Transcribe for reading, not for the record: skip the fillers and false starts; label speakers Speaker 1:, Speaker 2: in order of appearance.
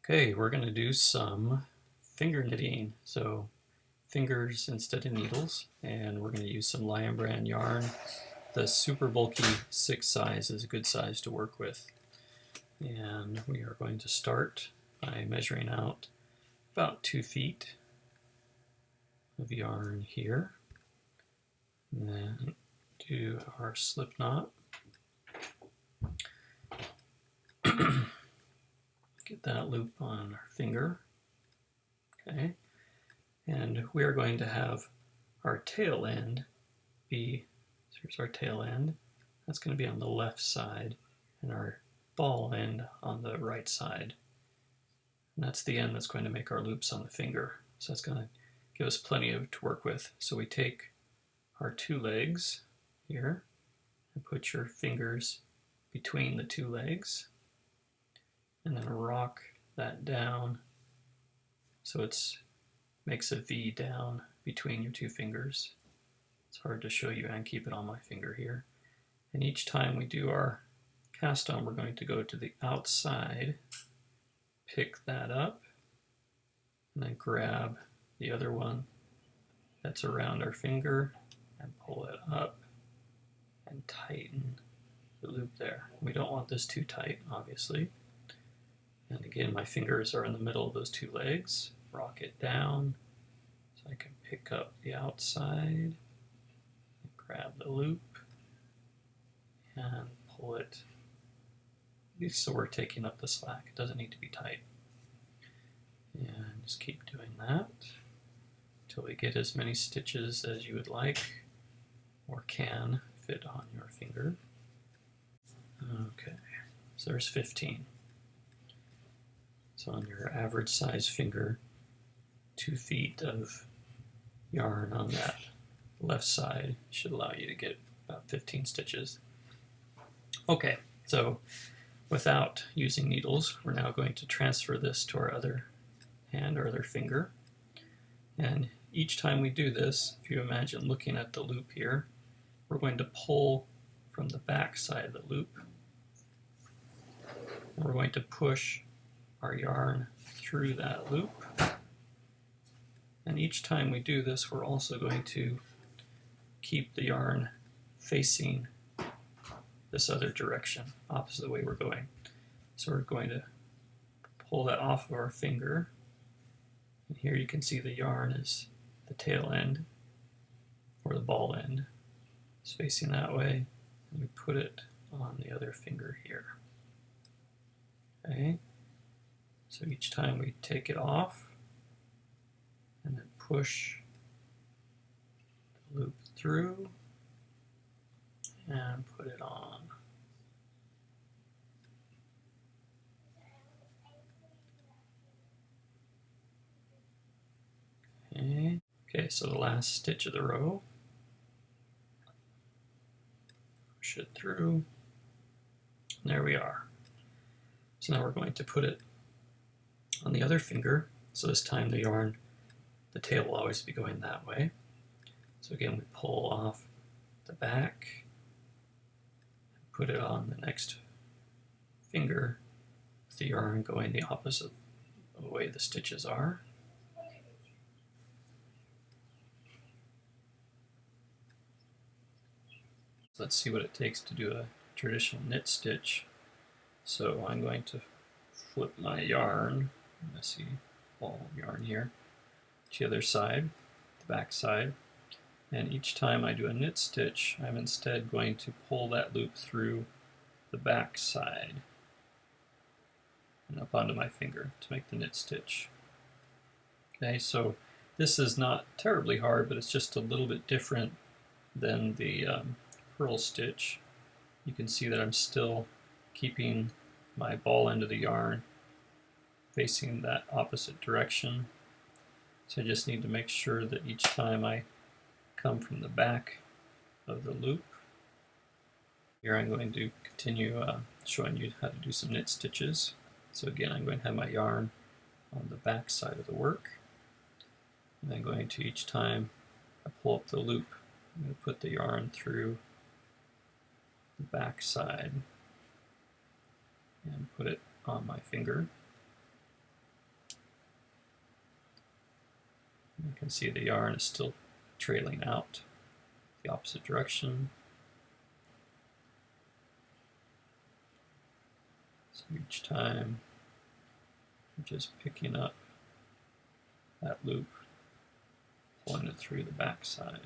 Speaker 1: Okay, we're going to do some finger knitting. So fingers instead of needles, and we're going to use some Lion Brand yarn. The super bulky 6 size is a good size to work with. And we are going to start by measuring out about 2 feet of yarn here. And then do our slip knot. Get that loop on our finger. Okay. And we are going to have our tail end be, so here's our tail end, that's going to be on the left side, and our ball end on the right side. And that's the end that's going to make our loops on the finger. So that's going to give us plenty to work with. So we take our 2 legs here and put your fingers between the 2 legs, and then rock that down so it makes a V down between your 2 fingers. It's hard to show you and keep it on my finger here. And each time we do our cast on, we're going to go to the outside, pick that up, and then grab the other one that's around our finger and pull it up and tighten the loop there. We don't want this too tight, obviously. And again, my fingers are in the middle of those 2 legs. Rock it down so I can pick up the outside, grab the loop, and pull it, at least so we're taking up the slack. It doesn't need to be tight. And just keep doing that until we get as many stitches as you would like or can fit on your finger. Okay, so there's 15. So on your average size finger, 2 feet of yarn on that left side should allow you to get about 15 stitches. Okay, so without using needles, we're now going to transfer this to our other hand or other finger. And each time we do this, if you imagine looking at the loop here, we're going to pull from the back side of the loop. And we're going to push our yarn through that loop. And each time we do this, we're also going to keep the yarn facing this other direction, opposite the way we're going. So we're going to pull that off of our finger. And here you can see the yarn is the tail end, or the ball end. It's facing that way, and we put it on the other finger here. Okay, so each time we take it off, and then push the loop through, and put it on. Okay, so the last stitch of the row, push it through, and there we are. So now we're going to put it on the other finger, so this time the yarn, the tail will always be going that way. So again, we pull off the back, put it on the next finger, with the yarn going the opposite of the way the stitches are. So let's see what it takes to do a traditional knit stitch. So I'm going to flip my yarn, messy ball of yarn here, to the other side, the back side, and each time I do a knit stitch, I'm instead going to pull that loop through the back side and up onto my finger to make the knit stitch. Okay, so this is not terribly hard, but it's just a little bit different than the purl stitch. You can see that I'm still keeping my ball end of the yarn facing that opposite direction. So I just need to make sure that each time I come from the back of the loop, here I'm going to continue showing you how to do some knit stitches. So again, I'm going to have my yarn on the back side of the work, and I'm going to, each time I pull up the loop, I'm going to put the yarn through the back side and put it on my finger. You can see the yarn is still trailing out the opposite direction. So each time we're just picking up that loop, pulling it through the back side.